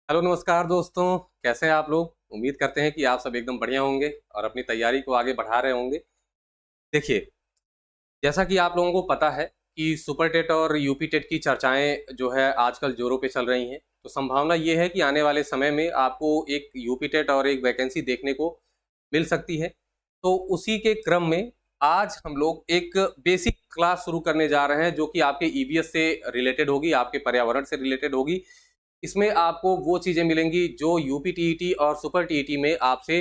Hello नमस्कार दोस्तों, कैसे हैं आप लोग। उम्मीद करते हैं कि आप सब एकदम बढ़िया होंगे और अपनी तैयारी को आगे बढ़ा रहे होंगे। देखिए, जैसा कि आप लोगों को पता है कि सुपर टेट और यूपी टेट की चर्चाएं जो है आजकल जोरों पे चल रही हैं। तो संभावना ये है कि आने वाले समय में आपको एक यूपी टेट और एक वैकेंसी देखने को मिल सकती है। तो उसी के क्रम में आज हम लोग एक बेसिक क्लास शुरू करने जा रहे हैं जो कि आपके ईवीएस से रिलेटेड होगी, आपके पर्यावरण से रिलेटेड होगी। इसमें आपको वो चीजें मिलेंगी जो यूपी टीईटी और सुपर टीईटी में आपसे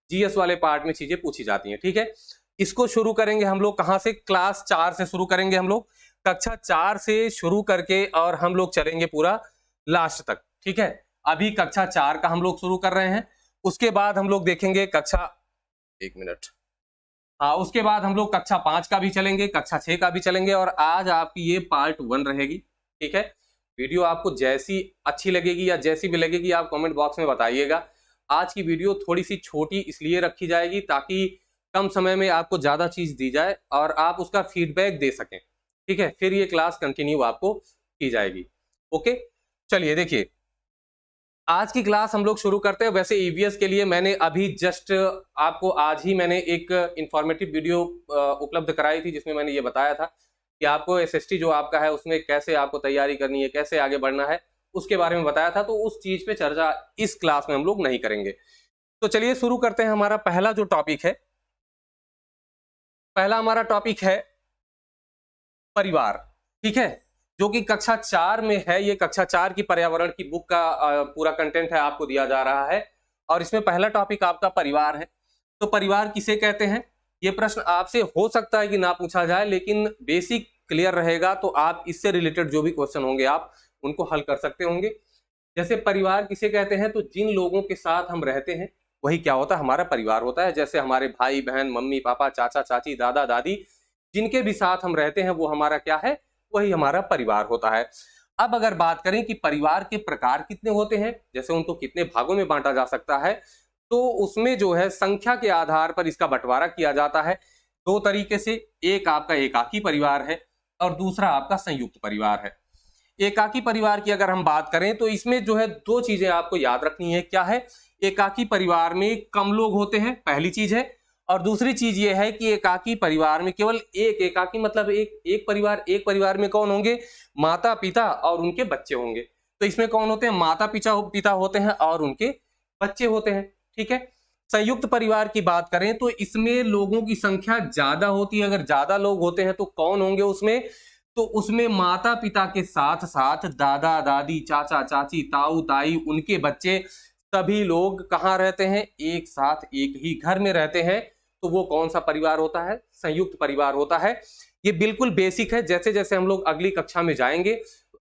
जीएस वाले पार्ट में चीजें पूछी जाती हैं। ठीक है, इसको शुरू करेंगे हम लोग कहाँ से? क्लास 4 से शुरू करेंगे हम लोग। कक्षा 4 से शुरू करके और हम लोग चलेंगे पूरा लास्ट तक। ठीक है, अभी कक्षा 4 का हम लोग शुरू कर रहे हैं। उसके बाद हम लोग देखेंगे कक्षा, एक मिनट, हाँ, उसके बाद हम लोग कक्षा 5 का भी चलेंगे, कक्षा 6 का भी चलेंगे और आज आपकी ये पार्ट 1 रहेगी। ठीक है, वीडियो आपको जैसी अच्छी लगेगी या जैसी भी लगेगी आप कमेंट बॉक्स में बताइएगा। आज की वीडियो थोड़ी सी छोटी इसलिए रखी जाएगी ताकि कम समय में आपको ज्यादा चीज दी जाए और आप उसका फीडबैक दे सकें। ठीक है, फिर ये क्लास कंटिन्यू आपको की जाएगी। ओके, चलिए देखिए, आज की क्लास हम लोग शुरू करते हैं। वैसे ईवीएस के लिए मैंने अभी जस्ट आपको आज ही मैंने एक इंफॉर्मेटिव वीडियो उपलब्ध कराई थी जिसमें मैंने ये बताया था कि आपको एसएसटी जो आपका है उसमें कैसे आपको तैयारी करनी है, कैसे आगे बढ़ना है, उसके बारे में बताया था। तो उस चीज पे चर्चा इस क्लास में हम लोग नहीं करेंगे। तो चलिए शुरू करते हैं। हमारा पहला जो टॉपिक है, पहला हमारा टॉपिक है परिवार। ठीक है, जो कि कक्षा 4 में है। ये कक्षा 4 की पर्यावरण की बुक का पूरा कंटेंट है, आपको दिया जा रहा है और इसमें पहला टॉपिक आपका परिवार है। तो परिवार किसे कहते हैं, ये प्रश्न आपसे हो सकता है कि ना पूछा जाए, लेकिन बेसिक क्लियर रहेगा तो आप इससे रिलेटेड जो भी क्वेश्चन होंगे आप उनको हल कर सकते होंगे। जैसे परिवार किसे कहते हैं, तो जिन लोगों के साथ हम रहते हैं वही क्या होता है, हमारा परिवार होता है। जैसे हमारे भाई बहन, मम्मी पापा, चाचा चाची, दादा दादी, जिनके भी साथ हम रहते हैं वो हमारा क्या है, वही हमारा परिवार होता है। अब अगर बात करें कि परिवार के प्रकार कितने होते हैं, जैसे उनको कितने भागों में बांटा जा सकता है, तो उसमें जो है संख्या के आधार पर इसका बंटवारा किया जाता है दो तरीके से। एक आपका एकाकी परिवार है और दूसरा आपका संयुक्त परिवार है। एकाकी परिवार की अगर हम बात करें तो इसमें जो है दो चीजें आपको याद रखनी है। क्या है? एकाकी परिवार में कम लोग होते हैं, पहली चीज है। और दूसरी चीज ये है कि एकाकी परिवार में केवल एक, एकाकी मतलब एक परिवार, एक परिवार में कौन होंगे, माता पिता और उनके बच्चे होंगे। तो इसमें कौन होते हैं, माता पिता होते हैं और उनके बच्चे होते हैं। ठीक है, संयुक्त परिवार की बात करें तो इसमें लोगों की संख्या ज्यादा होती है। अगर ज्यादा लोग होते हैं तो कौन होंगे उसमें, तो उसमें माता पिता के साथ साथ दादा दादी, चाचा चाची, ताऊ ताई, उनके बच्चे, सभी लोग कहाँ रहते हैं, एक साथ एक ही घर में रहते हैं। तो वो कौन सा परिवार होता है, संयुक्त परिवार होता है। ये बिल्कुल बेसिक है। जैसे जैसे हम लोग अगली कक्षा में जाएंगे,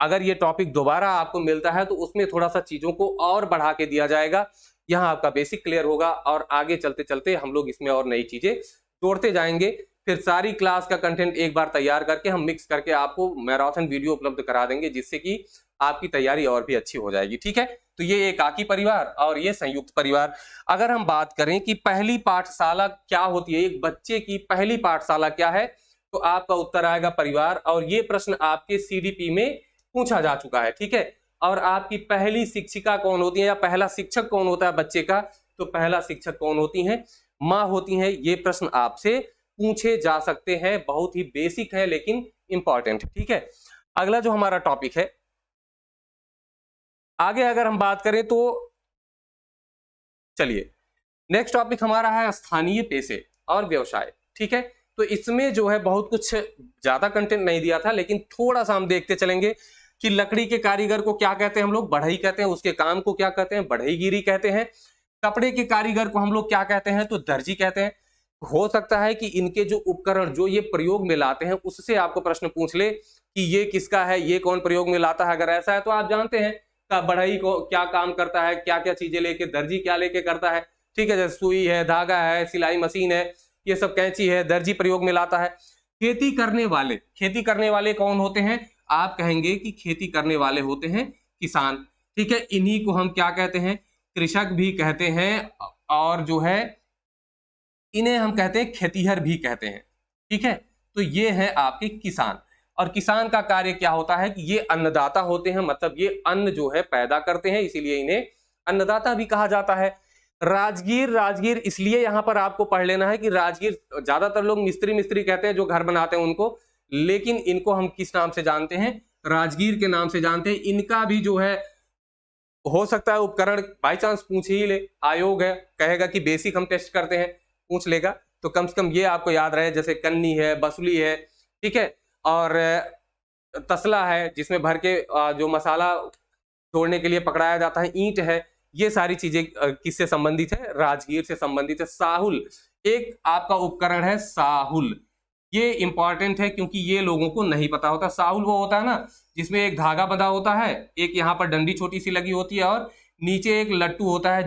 अगर ये टॉपिक दोबारा आपको मिलता है तो उसमें थोड़ा सा चीजों को और बढ़ा के दिया जाएगा। यहाँ आपका बेसिक क्लियर होगा और आगे चलते चलते हम लोग इसमें और नई चीजें जोड़ते जाएंगे। फिर सारी क्लास का कंटेंट एक बार तैयार करके हम मिक्स करके आपको मैराथन वीडियो उपलब्ध करा देंगे, जिससे कि आपकी तैयारी और भी अच्छी हो जाएगी। ठीक है, तो ये एकाकी परिवार और ये संयुक्त परिवार। अगर हम बात करें कि पहली पाठशाला क्या होती है, एक बच्चे की पहली पाठशाला क्या है, तो आपका उत्तर आएगा परिवार। और ये प्रश्न आपके सीडीपी में पूछा जा चुका है। ठीक है, और आपकी पहली शिक्षिका कौन होती है या पहला शिक्षक कौन होता है बच्चे का, तो पहला शिक्षक कौन होती है, माँ होती है। ये प्रश्न आपसे पूछे जा सकते हैं, बहुत ही बेसिक है लेकिन इंपॉर्टेंट। ठीक है, अगला जो हमारा टॉपिक है, आगे अगर हम बात करें तो चलिए, नेक्स्ट टॉपिक हमारा है स्थानीय पेशे और व्यवसाय। ठीक है, तो इसमें जो है बहुत कुछ ज्यादा कंटेंट नहीं दिया था, लेकिन थोड़ा सा हम देखते चलेंगे कि लकड़ी के कारीगर को क्या कहते हैं हम लोग, बढ़ई कहते हैं। उसके काम को क्या कहते हैं, बढ़ईगिरी कहते हैं। कपड़े के कारीगर को हम लोग क्या कहते हैं, तो दर्जी कहते हैं। हो सकता है कि इनके जो उपकरण जो ये प्रयोग में लाते हैं उससे आपको प्रश्न पूछ ले कि ये किसका है, ये कौन प्रयोग में लाता है। अगर ऐसा है तो आप जानते हैं का बढ़ई को क्या काम करता है, क्या क्या चीजें लेके, दर्जी क्या लेके करता है। ठीक है, जैसे सुई है, धागा है, सिलाई मशीन है, ये सब कैंची है, दर्जी प्रयोग में लाता है। खेती करने वाले कौन होते हैं, आप कहेंगे कि खेती करने वाले होते हैं किसान। ठीक है, इन्हीं को हम क्या कहते हैं, कृषक भी कहते हैं और जो है इन्हें हम कहते हैं खेतीहर भी कहते हैं। ठीक है, तो ये है आपके किसान। और किसान का कार्य क्या होता है कि ये अन्नदाता होते हैं, मतलब ये अन्न जो है पैदा करते हैं, इसीलिए इन्हें अन्नदाता भी कहा जाता है। राजगीर, राजगीर इसलिए यहां पर आपको पढ़ लेना है कि राजगीर ज्यादातर लोग मिस्त्री मिस्त्री कहते हैं जो घर बनाते हैं उनको, लेकिन इनको हम किस नाम से जानते हैं? राजगीर के नाम से जानते हैं। इनका भी जो है हो सकता है उपकरण बाई चांस पूछ ही ले, आयोग है कहेगा कि बेसिक हम टेस्ट करते हैं, पूछ लेगा, तो कम से कम ये आपको याद रहे, जैसे कन्नी है, बसुली है, ठीक है, और तसला है जिसमें भर के जो मसाला छोड़ने के लिए पकड़ाया जाता है, ईंट है, ये सारी चीजें किससे संबंधित है? राजगीर से संबंधित है। साहुल एक आपका उपकरण है, साहुल, ये इंपॉर्टेंट है क्योंकि ये लोगों को नहीं पता होता। साहुल वो होता है ना जिसमें एक धागा बंधा होता है, एक यहाँ पर डंडी छोटी सी लगी होती है और नीचे एक लट्टू होता है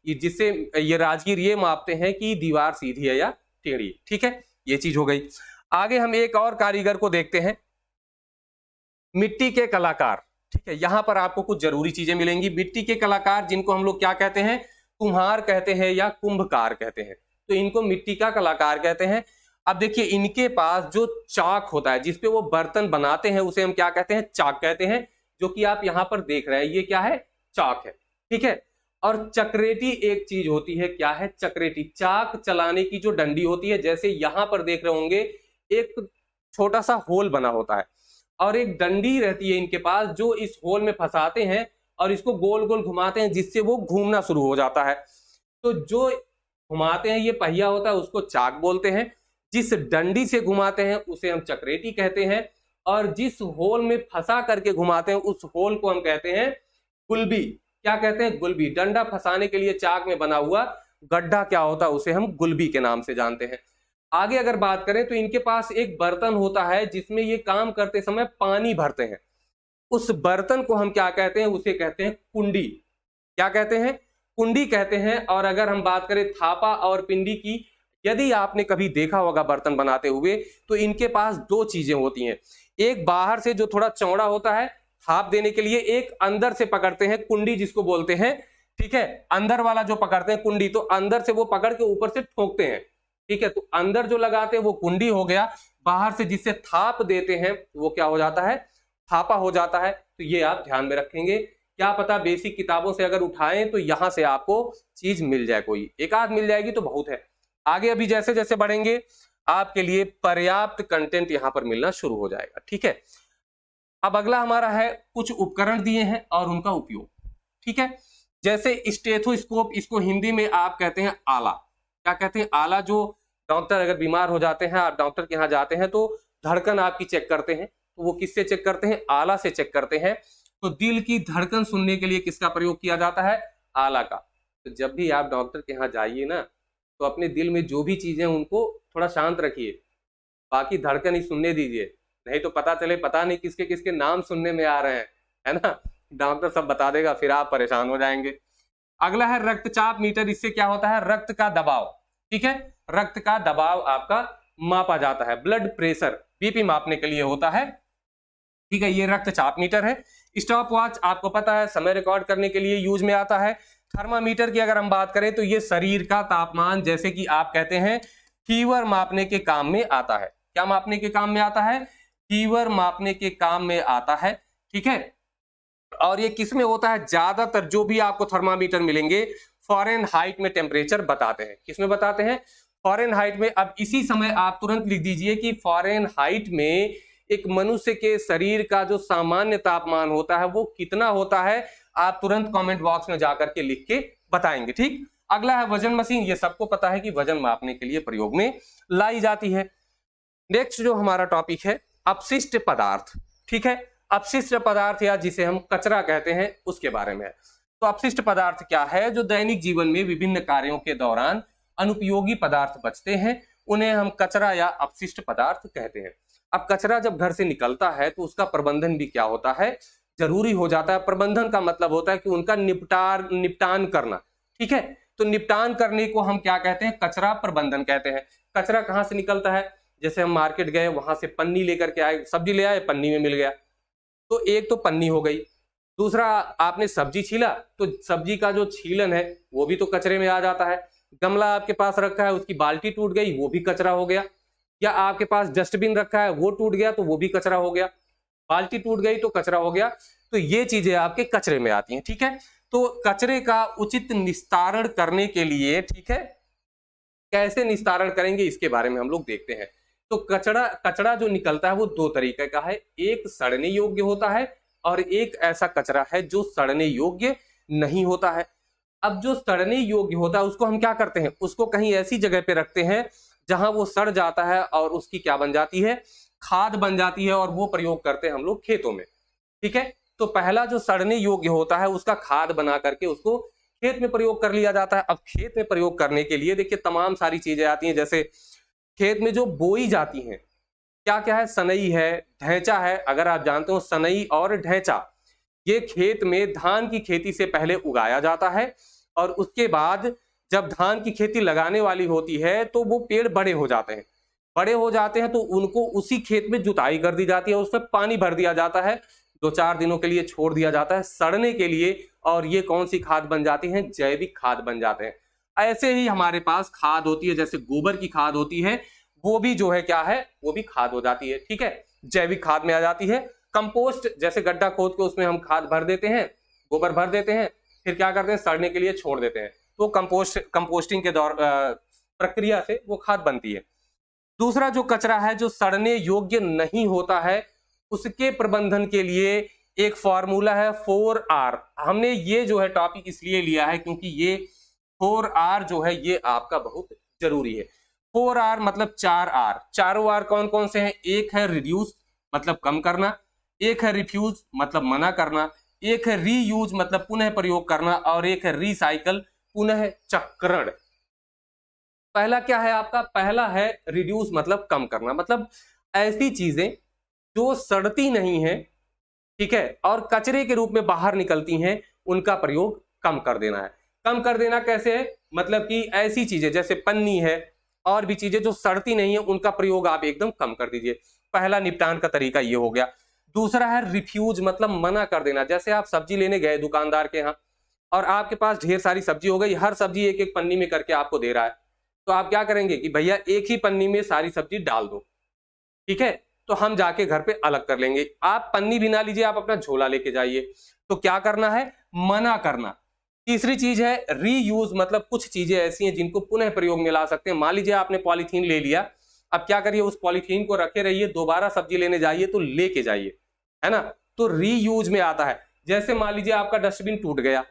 जिससे ये राजगीर ये मापते हैं कि दीवार सीधी है या टेढ़ी। ठीक है, ये चीज हो गई। आगे हम एक और कारीगर को देखते हैं, मिट्टी के कलाकार। ठीक है, यहां पर आपको कुछ जरूरी चीजें मिलेंगी। मिट्टी के कलाकार जिनको हम लोग क्या कहते हैं? कुम्हार कहते हैं या कुंभकार कहते हैं, तो इनको मिट्टी का कलाकार कहते हैं। अब देखिए इनके पास जो चाक होता है जिसपे वो बर्तन बनाते हैं उसे हम क्या कहते हैं? चाक कहते हैं, जो कि आप यहां पर देख रहे हैं, ये क्या है? चाक है। ठीक है, और चक्रेटी एक चीज होती है, क्या है? चक्रेटी, चाक चलाने की जो डंडी होती है, जैसे यहां पर देख रहे होंगे एक छोटा सा होल बना होता है और एक डंडी रहती है इनके पास जो इस होल में फंसाते हैं और इसको गोल गोल घुमाते हैं जिससे वो घूमना शुरू हो जाता है। तो जो घुमाते हैं ये पहिया होता है उसको चाक बोलते हैं, जिस डंडी से घुमाते हैं उसे हम चक्रेटी कहते हैं, और जिस होल में फंसा करके घुमाते हैं उस होल को हम कहते हैं गुलबी। क्या कहते हैं? गुलबी। डंडा फंसाने के लिए चाक में बना हुआ गड्ढा क्या होता है? उसे हम गुलबी के नाम से जानते हैं। आगे अगर बात करें तो इनके पास एक बर्तन होता है जिसमें ये काम करते समय पानी भरते हैं, उस बर्तन को हम क्या कहते हैं? उसे कहते हैं कुंडी। क्या कहते हैं? कुंडी कहते हैं। और अगर हम बात करें थापा और पिंडी की, यदि आपने कभी देखा होगा बर्तन बनाते हुए, तो इनके पास दो चीजें होती हैं, एक बाहर से जो थोड़ा चौड़ा होता है थाप देने के लिए, एक अंदर से पकड़ते हैं कुंडी जिसको बोलते हैं। ठीक है, अंदर वाला जो पकड़ते हैं कुंडी, तो अंदर से वो पकड़ के ऊपर से ठोकते हैं। ठीक है, तो अंदर जो लगाते हैं वो कुंडी हो गया, बाहर से जिससे थाप देते हैं वो क्या हो जाता है? थापा हो जाता है। तो ये आप ध्यान में रखेंगे, क्या पता बेसिक किताबों से अगर उठाएं तो यहां से आपको चीज मिल जाए, कोई एक आध मिल जाएगी तो बहुत है। आगे अभी जैसे जैसे बढ़ेंगे आपके लिए पर्याप्त कंटेंट यहां पर मिलना शुरू हो जाएगा। ठीक है, अब अगला हमारा है कुछ उपकरण दिए हैं और उनका उपयोग। ठीक है, जैसे स्टेथोस्कोप, इसको हिंदी में आप कहते हैं आला। क्या कहते हैं? आला। जो डॉक्टर अगर बीमार हो जाते हैं, आप डॉक्टर के यहाँ जाते हैं तो धड़कन आपकी चेक करते हैं, तो वो किससे चेक करते हैं? आला से चेक करते हैं। तो दिल की धड़कन सुनने के लिए किसका प्रयोग किया जाता है? आला का। तो जब भी आप डॉक्टर के यहाँ जाइए ना, तो अपने दिल में जो भी चीजें उनको थोड़ा शांत रखिए, बाकी धड़कन ही सुनने दीजिए, नहीं तो पता चले पता नहीं किसके किसके नाम सुनने में आ रहे हैं, है ना, डॉक्टर सब बता देगा, फिर आप परेशान हो जाएंगे। अगला है रक्तचाप मीटर। इससे क्या होता है? रक्त का दबाव। ठीक है, रक्त का दबाव आपका मापा जाता है, ब्लड प्रेशर, बीपी मापने के लिए होता है। ठीक है, ये रक्तचाप मीटर है। स्टॉप वॉच आपको पता है समय रिकॉर्ड करने के लिए यूज में आता है। थर्मामीटर की अगर हम बात करें तो ये शरीर का तापमान, जैसे कि आप कहते हैं फीवर मापने के काम में आता है। क्या मापने के काम में आता है? फीवर मापने के काम में आता है। ठीक है, और ये किस में होता है? ज्यादातर जो भी आपको थर्मामीटर मिलेंगे फ़ारेनहाइट में टेम्परेचर बताते हैं। किस में बताते हैं? फ़ारेनहाइट में। अब इसी समय आप तुरंत लिख दीजिए कि फ़ारेनहाइट में एक मनुष्य के शरीर का जो सामान्य तापमान होता है वो कितना होता है, आप तुरंत कमेंट बॉक्स में जाकर के लिख के बताएंगे। ठीक, अगला है वजन मशीन। ये सबको पता है कि वजन मापने के लिए प्रयोग में लाई जाती है। नेक्स्ट जो हमारा टॉपिक है अपशिष्ट पदार्थ। ठीक है, अपशिष्ट पदार्थ या जिसे हम कचरा कहते हैं उसके बारे में है। तो अपशिष्ट पदार्थ क्या है? जो दैनिक जीवन में विभिन्न कार्यों के दौरान अनुपयोगी पदार्थ बचते हैं, उन्हें हम कचरा या अपशिष्ट पदार्थ कहते हैं। अब कचरा जब घर से निकलता है तो उसका प्रबंधन भी क्या होता है? जरूरी हो जाता है। प्रबंधन का मतलब होता है कि उनका निपटान करना। ठीक है, तो निपटान करने को हम क्या कहते हैं? कचरा प्रबंधन कहते हैं। कचरा कहाँ से निकलता है? जैसे हम मार्केट गए, वहां से पन्नी लेकर के आए, सब्जी ले आए, पन्नी में मिल गया, तो एक तो पन्नी हो गई। दूसरा, आपने सब्जी छीला तो सब्जी का जो छीलन है वो भी तो कचरे में आ जाता है। गमला आपके पास रखा है, उसकी बाल्टी टूट गई, वो भी कचरा हो गया। या आपके पास डस्टबिन रखा है वो टूट गया तो वो भी कचरा हो गया, बाल्टी टूट गई तो कचरा हो गया, तो ये चीजें आपके कचरे में आती हैं। ठीक है, तो कचरे का उचित निस्तारण करने के लिए, ठीक है, कैसे निस्तारण करेंगे इसके बारे में हम लोग देखते हैं। तो कचरा कचरा जो निकलता है वो दो तरीके का है, एक सड़ने योग्य होता है और एक ऐसा कचरा है जो सड़ने योग्य नहीं होता है। अब जो सड़ने योग्य होता है उसको हम क्या करते हैं, उसको कहीं ऐसी जगह पे रखते हैं जहां वो सड़ जाता है और उसकी क्या बन जाती है, खाद बन जाती है, और वो प्रयोग करते हैं हम लोग खेतों में। ठीक है, तो पहला जो सड़ने योग्य होता है उसका खाद बना करके उसको खेत में प्रयोग कर लिया जाता है। अब खेत में प्रयोग करने के लिए देखिए तमाम सारी चीजें आती हैं, जैसे खेत में जो बोई जाती हैं, क्या क्या है, सनई है, ढैंचा है। अगर आप जानते हो सनई और ढैंचा, ये खेत में धान की खेती से पहले उगाया जाता है और उसके बाद जब धान की खेती लगाने वाली होती है तो वो पेड़ बड़े हो जाते हैं, बड़े हो जाते हैं तो उनको उसी खेत में जुताई कर दी जाती है, उसमें पानी भर दिया जाता है, 2-4 दिनों के लिए छोड़ दिया जाता है सड़ने के लिए, और ये कौन सी खाद बन जाती है, जैविक खाद बन जाते हैं। ऐसे ही हमारे पास खाद होती है, जैसे गोबर की खाद होती है, वो भी जो है क्या है, वो भी खाद हो जाती है। ठीक है, जैविक खाद में आ जाती है। कंपोस्ट, जैसे गड्ढा खोद के उसमें हम खाद भर देते हैं, गोबर भर देते हैं, फिर क्या करते हैं, सड़ने के लिए छोड़ देते हैं, तो कंपोस्टिंग के दौर प्रक्रिया से वो खाद बनती है। दूसरा जो कचरा है जो सड़ने योग्य नहीं होता है, उसके प्रबंधन के लिए एक फॉर्मूला है 4R। हमने ये जो है टॉपिक इसलिए लिया है क्योंकि ये 4R जो है ये आपका बहुत जरूरी है। 4R मतलब 4R। चारों R कौन कौन से हैं, एक है रिड्यूस मतलब कम करना, एक है रिफ्यूज मतलब मना करना, एक है रीयूज मतलब पुनः प्रयोग करना, और एक है रिसाइकल पुनः चक्रण। पहला क्या है आपका, पहला है रिड्यूस मतलब कम करना, मतलब ऐसी चीजें जो सड़ती नहीं है, ठीक है, और कचरे के रूप में बाहर निकलती हैं, उनका प्रयोग कम कर देना है। कम कर देना कैसे है, मतलब कि ऐसी चीजें जैसे पन्नी है और भी चीजें जो सड़ती नहीं है उनका प्रयोग आप एकदम कम कर दीजिए। पहला निपटान का तरीका ये हो गया। दूसरा है रिफ्यूज मतलब मना कर देना। जैसे आप सब्जी लेने गए दुकानदार के यहाँ और आपके पास ढेर सारी सब्जी हो गई, हर सब्जी एक एक पन्नी में करके आपको दे रहा है, तो आप क्या करेंगे कि भैया एक ही पन्नी में सारी सब्जी डाल दो, ठीक है, तो हम जाके घर पे अलग कर लेंगे। आप पन्नी भी ना लीजिए, आप अपना झोला लेके जाइए। तो क्या करना है, मना करना। तीसरी चीज है रीयूज, मतलब कुछ चीजें ऐसी हैं जिनको पुनः प्रयोग में ला सकते हैं। मान लीजिए आपने पॉलीथीन ले लिया, अब क्या करिए, उस पॉलीथीन को रखे रहिए, दोबारा सब्जी लेने जाइए तो लेके जाइए, है ना, तो रीयूज में आता है। जैसे मान लीजिए आपका डस्टबिन टूट गया,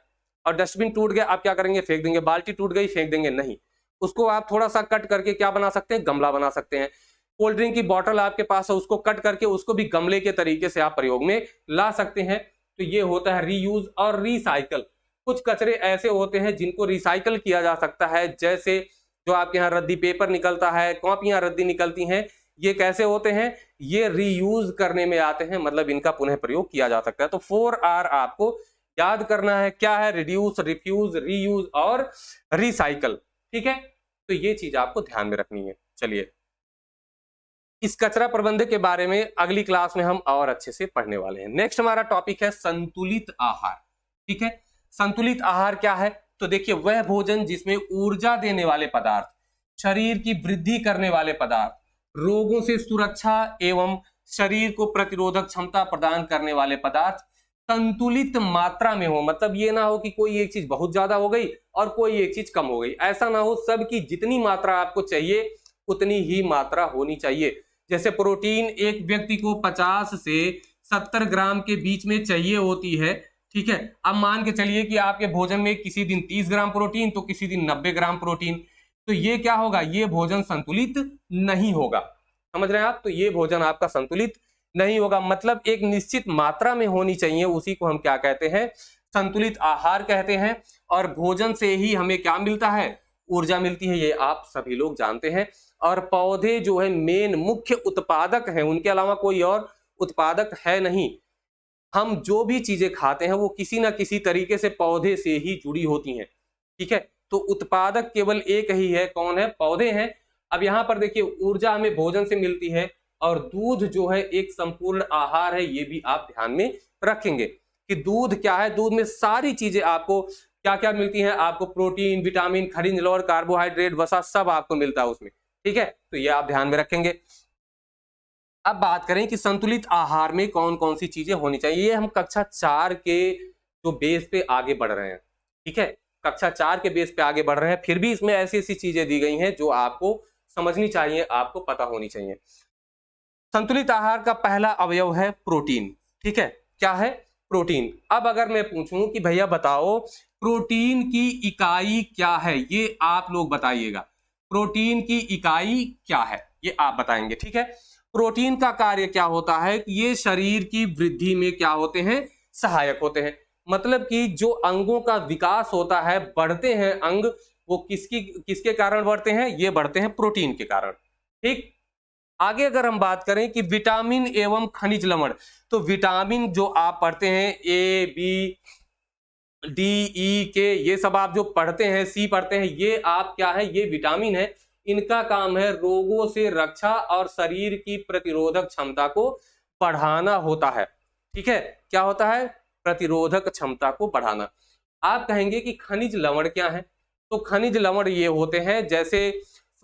और डस्टबिन टूट गया, आप क्या करेंगे, फेंक देंगे। बाल्टी टूट गई, फेंक देंगे, नहीं, उसको आप थोड़ा सा कट करके क्या बना सकते हैं, गमला बना सकते हैं। कोल्ड ड्रिंक की बोतल आपके पास है, उसको कट करके उसको भी गमले के तरीके से आप प्रयोग में ला सकते हैं। तो ये होता है रीयूज और रिसाइकल। कुछ कचरे ऐसे होते हैं जिनको रिसाइकल किया जा सकता है, जैसे जो आपके यहाँ रद्दी पेपर निकलता है, कॉपियां रद्दी निकलती हैं, ये कैसे होते हैं, ये रीयूज करने में आते हैं, मतलब इनका पुनः प्रयोग किया जा सकता है। तो 4R आपको याद करना है, क्या है, रिड्यूस, रिफ्यूज, रीयूज और रिसाइकल। ठीक है, तो ये चीज आपको ध्यान में रखनी है। चलिए, इस कचरा प्रबंधन के बारे में अगली क्लास में हम और अच्छे से पढ़ने वाले हैं। नेक्स्ट हमारा टॉपिक है संतुलित आहार। ठीक है, संतुलित आहार क्या है, तो देखिए वह भोजन जिसमें ऊर्जा देने वाले पदार्थ, शरीर की वृद्धि करने वाले पदार्थ, रोगों से सुरक्षा एवं शरीर को प्रतिरोधक क्षमता प्रदान करने वाले पदार्थ संतुलित मात्रा में हो। मतलब ये ना हो कि कोई एक चीज बहुत ज्यादा हो गई और कोई एक चीज कम हो गई, ऐसा ना हो, सबकी जितनी मात्रा आपको चाहिए उतनी ही मात्रा होनी चाहिए। जैसे प्रोटीन एक व्यक्ति को 50 से 70 ग्राम के बीच में चाहिए होती है, ठीक है। अब मान के चलिए कि आपके भोजन में किसी दिन 30 ग्राम प्रोटीन तो किसी दिन 90 ग्राम प्रोटीन, तो ये क्या होगा, ये भोजन संतुलित नहीं होगा। समझ रहे हैं आप, तो ये भोजन आपका संतुलित नहीं होगा। मतलब एक निश्चित मात्रा में होनी चाहिए, उसी को हम क्या कहते हैं, संतुलित आहार कहते हैं। और भोजन से ही हमें क्या मिलता है, ऊर्जा मिलती है, ये आप सभी लोग जानते हैं। और पौधे जो है मेन मुख्य उत्पादक हैं, उनके अलावा कोई और उत्पादक है नहीं। हम जो भी चीजें खाते हैं वो किसी ना किसी तरीके से पौधे से ही जुड़ी होती हैं, ठीक है। तो उत्पादक केवल एक ही है, कौन है, पौधे हैं। अब यहां पर देखिए ऊर्जा हमें भोजन से मिलती है और दूध जो है एक संपूर्ण आहार है, ये भी आप ध्यान में रखेंगे कि दूध क्या है, दूध में सारी चीजें आपको क्या क्या मिलती हैं, आपको प्रोटीन, विटामिन, खनिज लवण, कार्बोहाइड्रेट, वसा सब आपको मिलता है उसमें, ठीक है, तो ये आप ध्यान में रखेंगे। अब बात करें कि संतुलित आहार में कौन कौन सी चीजें होनी चाहिए, ये हम कक्षा 4 के जो बेस पे आगे बढ़ रहे हैं। ठीक है, कक्षा 4 के बेस पे आगे बढ़ रहे हैं, फिर भी इसमें ऐसी ऐसी चीजें दी गई हैं जो आपको समझनी चाहिए, आपको पता होनी चाहिए। संतुलित आहार का पहला अवयव है प्रोटीन। ठीक है, क्या है? प्रोटीन। अब अगर मैं पूछूं कि भैया बताओ प्रोटीन की इकाई क्या है, ये आप लोग बताइएगा। प्रोटीन की इकाई क्या है ये आप बताएंगे। ठीक है, प्रोटीन का कार्य क्या होता है कि ये शरीर की वृद्धि में क्या होते हैं? सहायक होते हैं। मतलब कि जो अंगों का विकास होता है, बढ़ते हैं अंग, वो किसके कारण बढ़ते हैं? ये बढ़ते हैं प्रोटीन के कारण। ठीक, आगे अगर हम बात करें कि विटामिन एवं खनिज लवण, तो विटामिन जो आप पढ़ते हैं ए बी डी ई के, ये सब आप जो पढ़ते हैं, सी पढ़ते हैं, ये आप क्या है? ये विटामिन है। इनका काम है रोगों से रक्षा और शरीर की प्रतिरोधक क्षमता को बढ़ाना होता है। ठीक है, क्या होता है? प्रतिरोधक क्षमता को बढ़ाना। आप कहेंगे कि खनिज लवण क्या है? तो खनिज लवण ये होते हैं, जैसे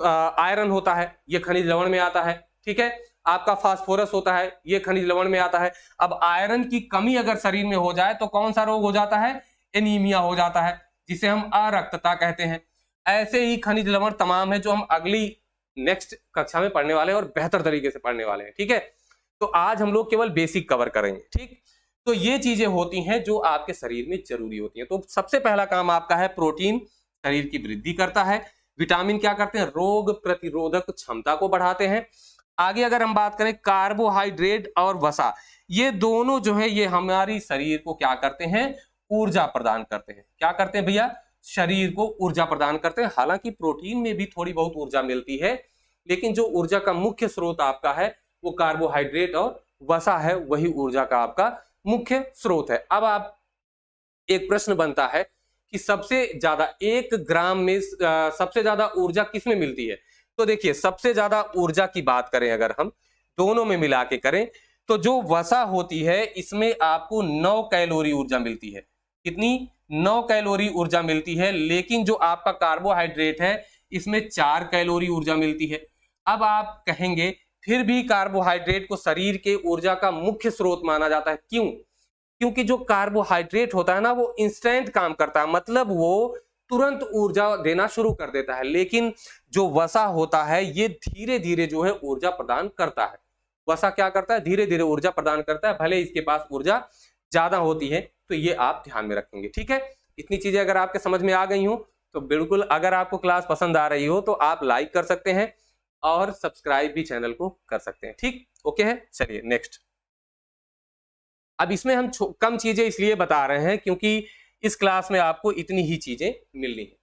आयरन होता है, ये खनिज लवण में आता है। ठीक है, आपका फास्फोरस होता है, ये खनिज लवण में आता है। अब आयरन की कमी अगर शरीर में हो जाए तो कौन सा रोग हो जाता है? एनीमिया हो जाता है, जिसे हम अरक्तता कहते हैं। ऐसे ही खनिज लवण तमाम है जो हम अगली नेक्स्ट कक्षा में पढ़ने वाले हैं और बेहतर तरीके से पढ़ने वाले हैं। ठीक है, तो आज हम लोग केवल बेसिक कवर करेंगे। ठीक, तो ये चीजें होती हैं जो आपके शरीर में जरूरी होती हैं। तो सबसे पहला काम आपका है प्रोटीन शरीर की वृद्धि करता है। विटामिन क्या करते हैं? रोग प्रतिरोधक क्षमता को बढ़ाते हैं। आगे अगर हम बात करें कार्बोहाइड्रेट और वसा, ये दोनों जो है ये हमारी शरीर को क्या करते हैं? ऊर्जा प्रदान करते हैं। क्या करते हैं भैया? शरीर को ऊर्जा प्रदान करते हैं। हालांकि प्रोटीन में भी थोड़ी बहुत ऊर्जा मिलती है, लेकिन जो ऊर्जा का मुख्य स्रोत आपका है वो कार्बोहाइड्रेट और वसा है, वही ऊर्जा का आपका मुख्य स्रोत है। अब आप एक प्रश्न बनता है कि सबसे ज्यादा 1 ग्राम में सबसे ज्यादा ऊर्जा किसमें मिलती है? तो देखिए, सबसे ज्यादा ऊर्जा की बात करें अगर हम दोनों में मिला के करें, तो जो वसा होती है इसमें आपको 9 कैलोरी ऊर्जा मिलती है। कितनी? 9 कैलोरी ऊर्जा मिलती है। लेकिन जो आपका कार्बोहाइड्रेट है इसमें 4 कैलोरी ऊर्जा मिलती है। अब आप कहेंगे फिर भी कार्बोहाइड्रेट को शरीर के ऊर्जा का मुख्य स्रोत माना जाता है। क्यों? क्योंकि जो कार्बोहाइड्रेट होता है ना, वो इंस्टेंट काम करता है, मतलब वो तुरंत ऊर्जा देना शुरू कर देता है। लेकिन जो वसा होता है ये धीरे धीरे जो है ऊर्जा प्रदान करता है। वसा क्या करता है? धीरे धीरे ऊर्जा प्रदान करता है, भले इसके पास ऊर्जा ज्यादा होती है। तो ये आप ध्यान में रखेंगे। ठीक है, इतनी चीजें अगर आपके समझ में आ गई हो तो बिल्कुल, अगर आपको क्लास पसंद आ रही हो तो आप लाइक कर सकते हैं और सब्सक्राइब भी चैनल को कर सकते हैं। ठीक, ओके है। चलिए नेक्स्ट। अब इसमें हम कम चीजें इसलिए बता रहे हैं क्योंकि इस क्लास में आपको इतनी ही चीजें मिलनी है।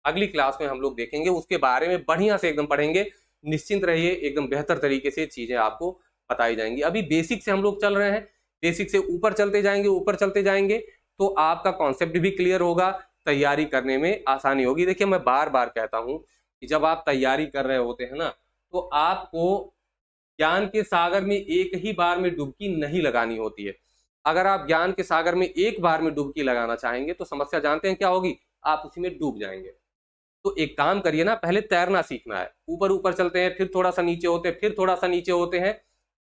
अगली क्लास में हम लोग देखेंगे, उसके बारे में बढ़िया से एकदम पढ़ेंगे। निश्चिंत रहिए, एकदम बेहतर तरीके से चीजें आपको बताई जाएंगी। अभी बेसिक से हम लोग चल रहे हैं, बेसिक से ऊपर चलते जाएंगे, ऊपर चलते जाएंगे तो आपका कॉन्सेप्ट भी क्लियर होगा, तैयारी करने में आसानी होगी। देखिए, मैं बार बार कहता हूं कि जब आप तैयारी कर रहे होते हैं ना, तो आपको ज्ञान के सागर में एक ही बार में डुबकी नहीं लगानी होती है। अगर आप ज्ञान के सागर में एक बार में डुबकी लगाना चाहेंगे तो समस्या जानते हैं क्या होगी? आप उसी में डूब जाएंगे। तो एक काम करिए ना, पहले तैरना सीखना है। ऊपर ऊपर चलते हैं, फिर थोड़ा सा नीचे होते हैं, फिर थोड़ा सा नीचे होते हैं,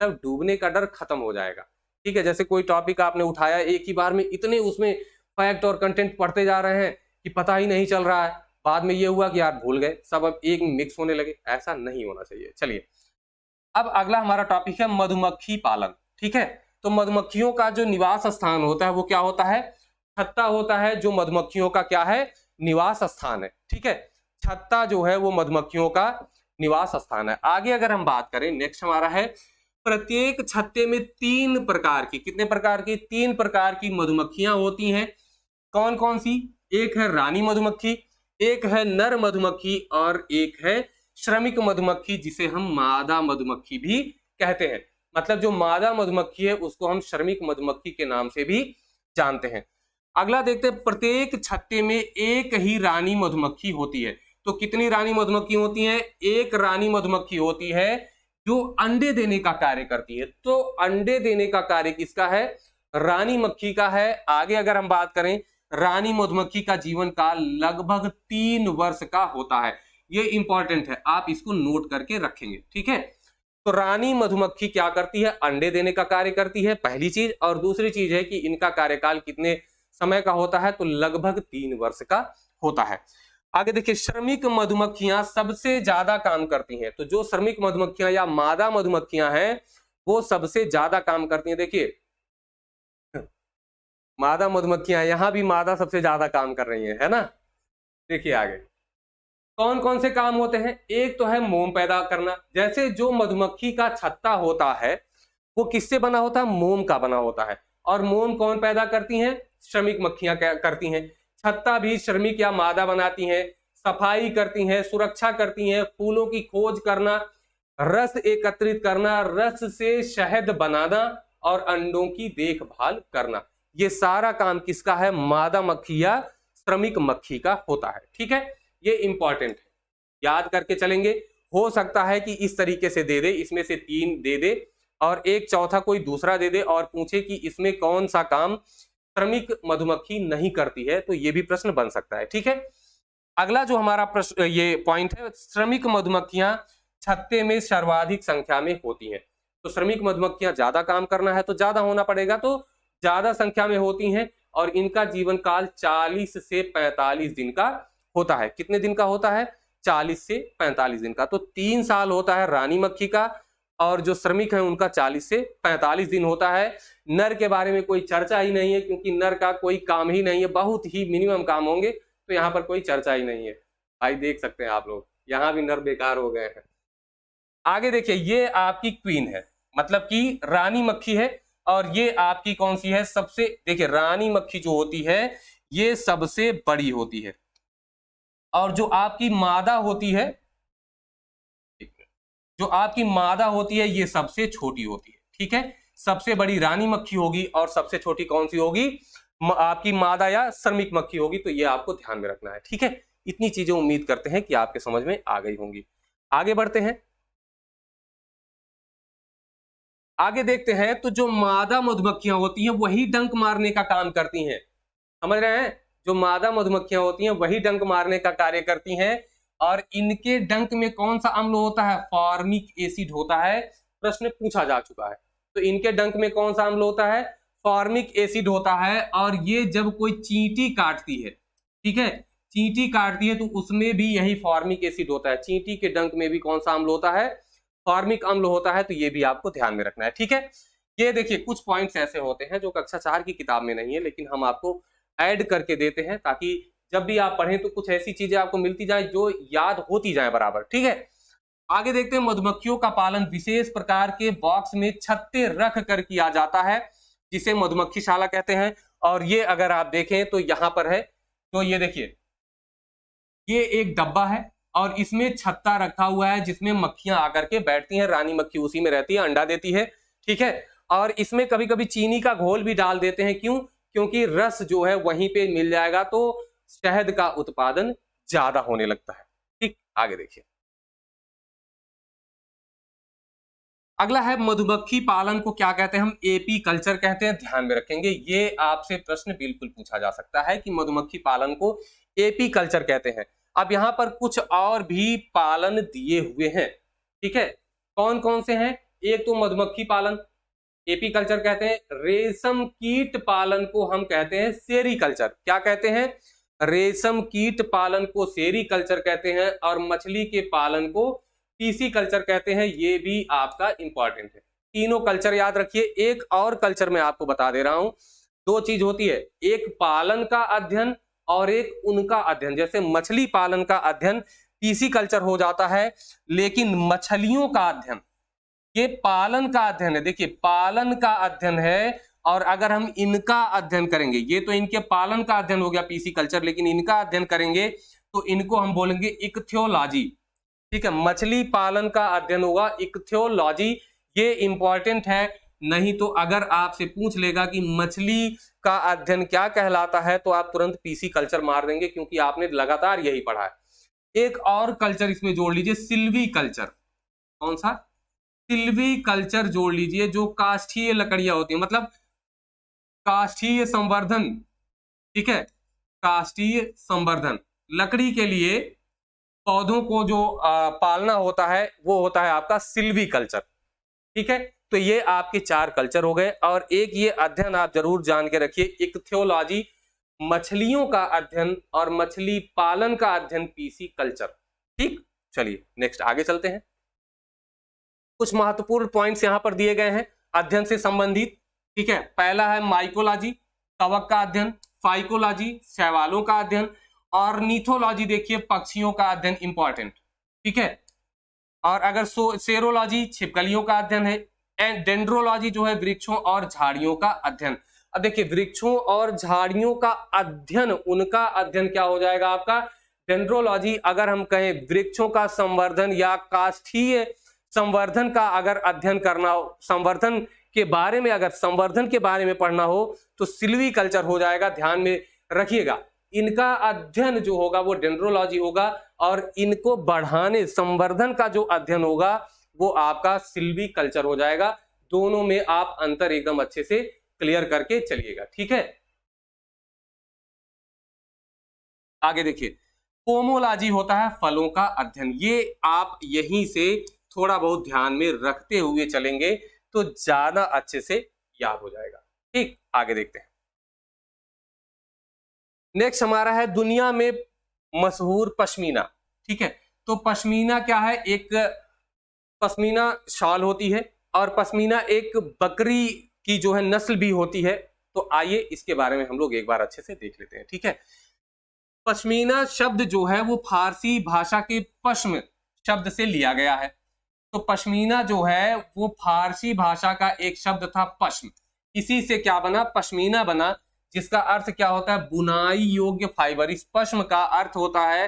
तब डूबने का डर खत्म हो जाएगा। ठीक है, जैसे कोई टॉपिक आपने उठाया, एक ही बार में इतने उसमें फैक्ट और कंटेंट पढ़ते जा रहे हैं कि पता ही नहीं चल रहा है, बाद में ये हुआ कि यार भूल गए, सब अब एक मिक्स होने लगे। ऐसा नहीं होना चाहिए। चलिए, अब अगला हमारा टॉपिक है मधुमक्खी पालन। ठीक है, तो मधुमक्खियों का जो निवास स्थान होता है वो क्या होता है? छत्ता होता है, जो मधुमक्खियों का क्या है? निवास स्थान है। ठीक है, छत्ता जो है वो मधुमक्खियों का निवास स्थान है। आगे अगर हम बात करें, नेक्स्ट हमारा है प्रत्येक छत्ते में 3 प्रकार की, कितने प्रकार की? 3 प्रकार की मधुमक्खियां होती हैं। कौन कौन सी? एक है रानी मधुमक्खी, एक है नर मधुमक्खी और एक है श्रमिक मधुमक्खी, जिसे हम मादा मधुमक्खी भी कहते हैं। मतलब जो मादा मधुमक्खी है उसको हम श्रमिक मधुमक्खी के नाम से भी जानते हैं। अगला देखते हैं, प्रत्येक छत्ते में एक ही रानी मधुमक्खी होती है। तो कितनी रानी मधुमक्खी होती हैं? एक रानी मधुमक्खी होती है जो अंडे देने का कार्य करती है। तो अंडे देने का कार्य किसका है? रानी मक्खी का है। आगे अगर हम बात करें, रानी मधुमक्खी का जीवन काल लगभग 3 वर्ष का होता है। ये इंपॉर्टेंट है, आप इसको नोट करके रखेंगे, ठीक है। तो रानी मधुमक्खी क्या करती है, अंडे देने का कार्य करती है, पहली चीज। और दूसरी चीज है कि इनका कार्यकाल कितने समय का होता है, तो लगभग 3 वर्ष का होता है। आगे देखिए, श्रमिक मधुमक्खियां सबसे ज्यादा काम करती हैं। तो जो श्रमिक मधुमक्खियां या मादा मधुमक्खियां हैं वो सबसे ज्यादा काम करती हैं। देखिए मादा मधुमक्खियां, यहां भी मादा सबसे ज्यादा काम कर रही है ना। देखिए आगे कौन कौन से काम होते हैं। एक तो है मोम पैदा करना। जैसे जो मधुमक्खी का छत्ता होता है वो किससे बना होता है, मोम का बना होता है। और मोम कौन पैदा करती हैं, श्रमिक मक्खियां करती हैं। छत्ता भी श्रमिक या मादा बनाती हैं। सफाई करती हैं, सुरक्षा करती हैं, फूलों की खोज करना, रस एकत्रित करना, रस से शहद बनाना और अंडों की देखभाल करना, ये सारा काम किसका है, मादा मक्खी या श्रमिक मक्खी का होता है, ठीक है। ये इंपॉर्टेंट है, याद करके चलेंगे। हो सकता है कि इस तरीके से दे दे, इसमें से 3 दे दे और एक चौथा कोई दूसरा दे दे और पूछे कि इसमें कौन सा काम श्रमिक मधुमक्खी नहीं करती है, तो ये भी प्रश्न बन सकता है, ठीक है। अगला जो हमारा प्रश्न ये पॉइंट है, श्रमिक मधुमक्खियां छत्ते में सर्वाधिक संख्या में होती हैं। तो श्रमिक मधुमक्खियां ज्यादा काम करना है तो ज्यादा होना पड़ेगा, तो ज्यादा संख्या में होती हैं और इनका जीवन काल 40 से 45 दिन का होता है। कितने दिन का होता है, 40 से 45 दिन का। तो 3 साल होता है रानी मक्खी का और जो श्रमिक है उनका 40 से 45 दिन होता है। नर के बारे में कोई चर्चा ही नहीं है क्योंकि नर का कोई काम ही नहीं है, बहुत ही मिनिमम काम होंगे, तो यहाँ पर कोई चर्चा ही नहीं है। भाई देख सकते हैं आप लोग, यहाँ भी नर बेकार हो गए हैं। आगे देखिए, ये आपकी क्वीन है, मतलब कि रानी मक्खी है। और ये आपकी कौन सी है, सबसे, देखिए रानी मक्खी जो होती है ये सबसे बड़ी होती है और जो आपकी मादा होती है, जो आपकी मादा होती है ये सबसे छोटी होती है, ठीक है। सबसे बड़ी रानी मक्खी होगी और सबसे छोटी कौन सी होगी, आपकी मादा या श्रमिक मक्खी होगी। तो ये आपको ध्यान में रखना है, ठीक है। इतनी चीजें उम्मीद करते हैं कि आपके समझ में आ गई होंगी। आगे बढ़ते हैं, आगे देखते हैं। तो जो मादा मधुमक्खियां होती हैं वही डंक मारने का काम करती हैं, समझ रहे हैं। जो मादा मधुमक्खियां होती हैं वही डंक मारने का कार्य करती हैं और इनके डंक में कौन सा अम्ल होता है, फॉर्मिक एसिड होता है। प्रश्न पूछा जा चुका है। तो इनके डंक में कौन सा अम्ल होता है, फॉर्मिक एसिड होता है। और ये जब कोई चींटी काटती है, ठीक है, चींटी काटती है तो उसमें भी यही फॉर्मिक एसिड होता है। चींटी के डंक में भी कौन सा अम्ल होता है, फॉर्मिक अम्ल होता है। तो ये भी आपको ध्यान में रखना है, ठीक है। ये देखिए कुछ पॉइंट्स ऐसे होते हैं जो कक्षा 4 की किताब में नहीं है, लेकिन हम आपको ऐड करके देते हैं ताकि जब भी आप पढ़ें तो कुछ ऐसी चीजें आपको मिलती जाए जो याद होती जाए बराबर, ठीक है। आगे देखते हैं, मधुमक्खियों का पालन विशेष प्रकार के बॉक्स में छत्ते रख कर किया जाता है जिसे मधुमक्खीशाला कहते हैं। और ये अगर आप देखें तो यहां पर है, तो ये देखिए ये एक डब्बा है और इसमें छत्ता रखा हुआ है जिसमें मक्खियां आकर के बैठती हैं। रानी मक्खी उसी में रहती है, अंडा देती है, ठीक है। और इसमें कभी कभी चीनी का घोल भी डाल देते हैं, क्यों, क्योंकि रस जो है वहीं पे मिल जाएगा तो शहद का उत्पादन ज्यादा होने लगता है, ठीक। आगे देखिए, अगला है मधुमक्खी पालन को क्या कहते हैं, हम एपी कल्चर कहते हैं। ध्यान में रखेंगे, ये आपसे प्रश्न बिल्कुल पूछा जा सकता है कि मधुमक्खी पालन को एपी कल्चर कहते हैं। अब यहाँ पर कुछ और भी पालन दिए हुए हैं, ठीक है। कौन कौन से हैं, एक तो मधुमक्खी पालन एपी कल्चर कहते हैं। रेशम कीट पालन को हम कहते हैं सेरीकल्चर। क्या कहते हैं, रेशम कीट पालन को सेरीकल्चर कहते हैं। और मछली के पालन को पीसी कल्चर कहते हैं। ये भी आपका इंपॉर्टेंट है, तीनों कल्चर याद रखिए। एक और कल्चर मैं आपको बता दे रहा हूं, दो चीज होती है, एक पालन का अध्ययन और एक उनका अध्ययन। जैसे मछली पालन का अध्ययन पीसी कल्चर हो जाता है, लेकिन मछलियों का अध्ययन ये पालन का अध्ययन है। देखिए पालन का अध्ययन है और अगर हम इनका अध्ययन करेंगे, ये तो इनके पालन का अध्ययन हो गया पीसी कल्चर, लेकिन इनका अध्ययन करेंगे तो इनको हम बोलेंगे इक्थियोलॉजी, ठीक है। मछली पालन का अध्ययन होगा इक्थियोलॉजी, ये इंपॉर्टेंट है। नहीं तो अगर आपसे पूछ लेगा कि मछली का अध्ययन क्या कहलाता है तो आप तुरंत पीसी कल्चर मार देंगे, क्योंकि आपने लगातार यही पढ़ा है। एक और कल्चर इसमें जोड़ लीजिए, सिल्वी कल्चर। कौन सा, सिल्वी कल्चर जोड़ लीजिए, जो काष्ठीय लकड़ियां होती है, मतलब काष्ठीय संवर्धन, ठीक है, काष्ठीय संवर्धन लकड़ी के लिए पौधों को जो पालना होता है वो होता है आपका सिल्वी कल्चर। ठीक है, तो ये आपके 4 कल्चर हो गए। और एक ये अध्ययन आप जरूर जान के रखिए, इक्थियोलॉजी, मछलियों का अध्ययन, और मछली पालन का अध्ययन पीसी कल्चर। ठीक, चलिए नेक्स्ट आगे चलते हैं। कुछ महत्वपूर्ण पॉइंट्स यहां पर दिए गए हैं अध्ययन से संबंधित। ठीक है, पहला है माइकोलॉजी, कवक का अध्ययन, फाइकोलॉजी, शैवालों का अध्ययन, और नीथोलॉजी देखिए पक्षियों का अध्ययन इंपॉर्टेंट। ठीक है, और अगर सेरोलॉजी छिपकलियों का अध्ययन है, एंड डेंड्रोलॉजी जो है वृक्षों और झाड़ियों का अध्ययन। अब देखिए वृक्षों और झाड़ियों का अध्ययन, उनका अध्ययन क्या हो जाएगा आपका डेंड्रोलॉजी। अगर हम कहें वृक्षों का संवर्धन या काष्ठीय संवर्धन का अगर अध्ययन करना हो, संवर्धन के बारे में, अगर संवर्धन के बारे में पढ़ना हो तो सिल्वी कल्चर हो जाएगा, ध्यान में रखिएगा। इनका अध्ययन जो होगा वो डेंड्रोलॉजी होगा, और इनको बढ़ाने संवर्धन का जो अध्ययन होगा वो आपका सिल्वी कल्चर हो जाएगा। दोनों में आप अंतर एकदम अच्छे से क्लियर करके चलिएगा। ठीक है, आगे देखिए पोमोलॉजी होता है फलों का अध्ययन। ये आप यहीं से थोड़ा बहुत ध्यान में रखते हुए चलेंगे तो ज्यादा अच्छे से याद हो जाएगा। ठीक, आगे देखते हैं। नेक्स्ट हमारा है दुनिया में मशहूर पश्मीना। ठीक है, तो पश्मीना क्या है, एक पश्मीना शॉल होती है, और पश्मीना एक बकरी की जो है नस्ल भी होती है। तो आइए इसके बारे में हम लोग एक बार अच्छे से देख लेते हैं। ठीक है, पश्मीना शब्द जो है वो फारसी भाषा के पश्म शब्द से लिया गया है। तो पश्मीना जो है वो फारसी भाषा का एक शब्द था पश्म, इसी से क्या बना पश्मीना बना, जिसका अर्थ क्या होता है बुनाई योग्य फाइबर। इस पश्म का अर्थ होता है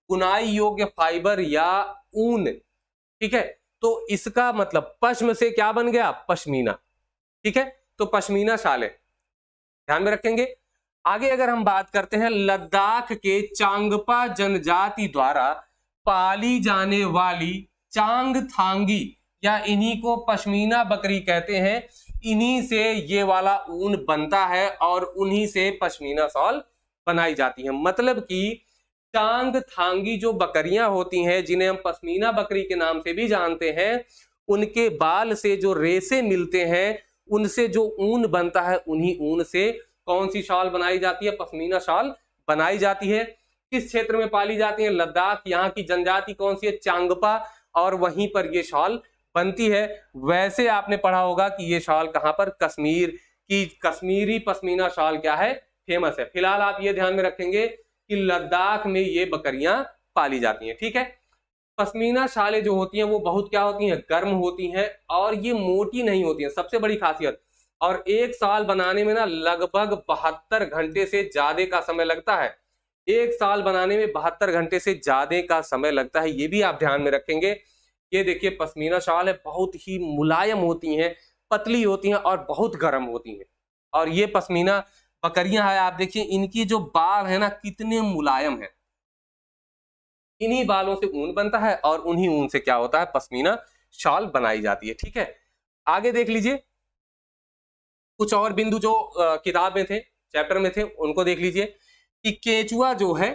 बुनाई योग्य फाइबर या ऊन। ठीक है, तो इसका मतलब पश्म से क्या बन गया पश्मीना। ठीक है, तो पश्मीना शाल है, ध्यान में रखेंगे। आगे अगर हम बात करते हैं लद्दाख के चांगपा जनजाति द्वारा पाली जाने वाली चांगथांगी, या इन्हीं को पश्मीना बकरी कहते हैं, इन्हीं से ये वाला ऊन बनता है और उन्हीं से पश्मीना शॉल बनाई जाती है। मतलब कि चांगथांगी जो बकरियां होती हैं, जिन्हें हम पश्मीना बकरी के नाम से भी जानते हैं, उनके बाल से जो रेशे मिलते हैं, उनसे जो ऊन बनता है, उन्हीं ऊन से कौन सी शॉल बनाई जाती है पश्मीना शॉल बनाई जाती है। किस क्षेत्र में पाली जाती है लद्दाख, यहाँ की जनजाति कौन सी है चांगपा, और वहीं पर ये शॉल बनती है। वैसे आपने पढ़ा होगा कि ये शॉल कहां पर कश्मीर की कश्मीरी पश्मीना शॉल क्या है फेमस है। फिलहाल आप ये ध्यान में रखेंगे कि लद्दाख में ये बकरियां पाली जाती हैं। ठीक है, पश्मीना शालें जो होती हैं वो बहुत क्या होती हैं गर्म होती हैं, और ये मोटी नहीं होती हैं, सबसे बड़ी खासियत। और एक साल बनाने में ना लगभग 72 घंटे से ज्यादा का समय लगता है। एक साल बनाने में 72 घंटे से ज्यादा का समय लगता है, ये भी आप ध्यान में रखेंगे। ये देखिए पश्मीना शाल है, बहुत ही मुलायम होती हैं, पतली होती हैं और बहुत गर्म होती हैं। और ये पश्मीना बकरियां हैं, आप देखिए इनकी जो बाल है ना कितने मुलायम है। इन्हीं बालों से ऊन बनता है और उन्हीं ऊन से क्या होता है पश्मीना शाल बनाई जाती है। ठीक है, आगे देख लीजिए कुछ और बिंदु जो किताब में थे, चैप्टर में थे, उनको देख लीजिए कि केंचुआ जो है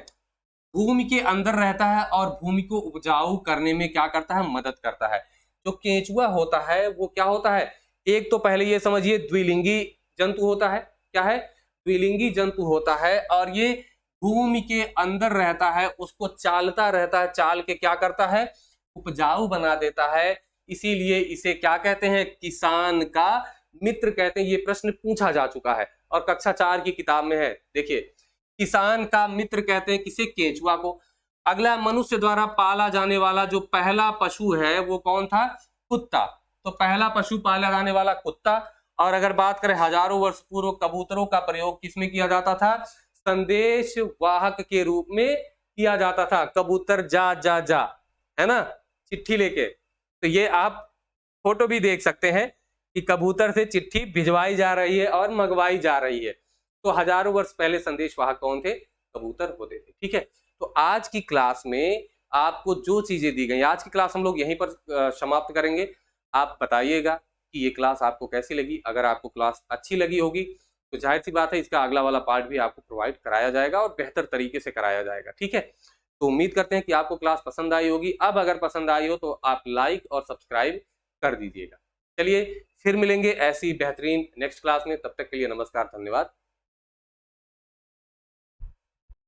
भूमि के अंदर रहता है और भूमि को उपजाऊ करने में क्या करता है मदद करता है। जो केंचुआ होता है वो क्या होता है, एक तो पहले ये समझिए द्विलिंगी जंतु होता है। क्या है, द्विलिंगी जंतु होता है, और ये भूमि के अंदर रहता है, उसको चालता रहता है, चाल के क्या करता है उपजाऊ बना देता है। इसीलिए इसे क्या कहते हैं किसान का मित्र कहते हैं। ये प्रश्न पूछा जा चुका है और कक्षा 4 की किताब में है। देखिए किसान का मित्र कहते हैं किसे केंचुआ को। अगला मनुष्य द्वारा पाला जाने वाला जो पहला पशु है वो कौन था कुत्ता। तो पहला पशु पाला जाने वाला कुत्ता। और अगर बात करें हजारों वर्ष पूर्व कबूतरों का प्रयोग किसमें किया जाता था संदेश वाहक के रूप में किया जाता था। कबूतर जा जा जा है ना चिट्ठी लेके। तो ये आप फोटो भी देख सकते हैं कि कबूतर से चिट्ठी भिजवाई जा रही है और मंगवाई जा रही है। तो हजारों वर्ष पहले संदेश वाहक कौन थे कबूतर होते थे। ठीक है, तो आज की क्लास में आपको जो चीजें दी गई, आज की क्लास हम लोग यहीं पर समाप्त करेंगे। आप बताइएगा कि ये क्लास आपको कैसी लगी। अगर आपको क्लास अच्छी लगी होगी तो जाहिर सी बात है इसका अगला वाला पार्ट भी आपको प्रोवाइड कराया जाएगा और बेहतर तरीके से कराया जाएगा। ठीक है, तो उम्मीद करते हैं कि आपको क्लास पसंद आई होगी। अब अगर पसंद आई हो तो आप लाइक और सब्सक्राइब कर दीजिएगा। चलिए फिर मिलेंगे ऐसी बेहतरीन नेक्स्ट क्लास में, तब तक के लिए नमस्कार, धन्यवाद।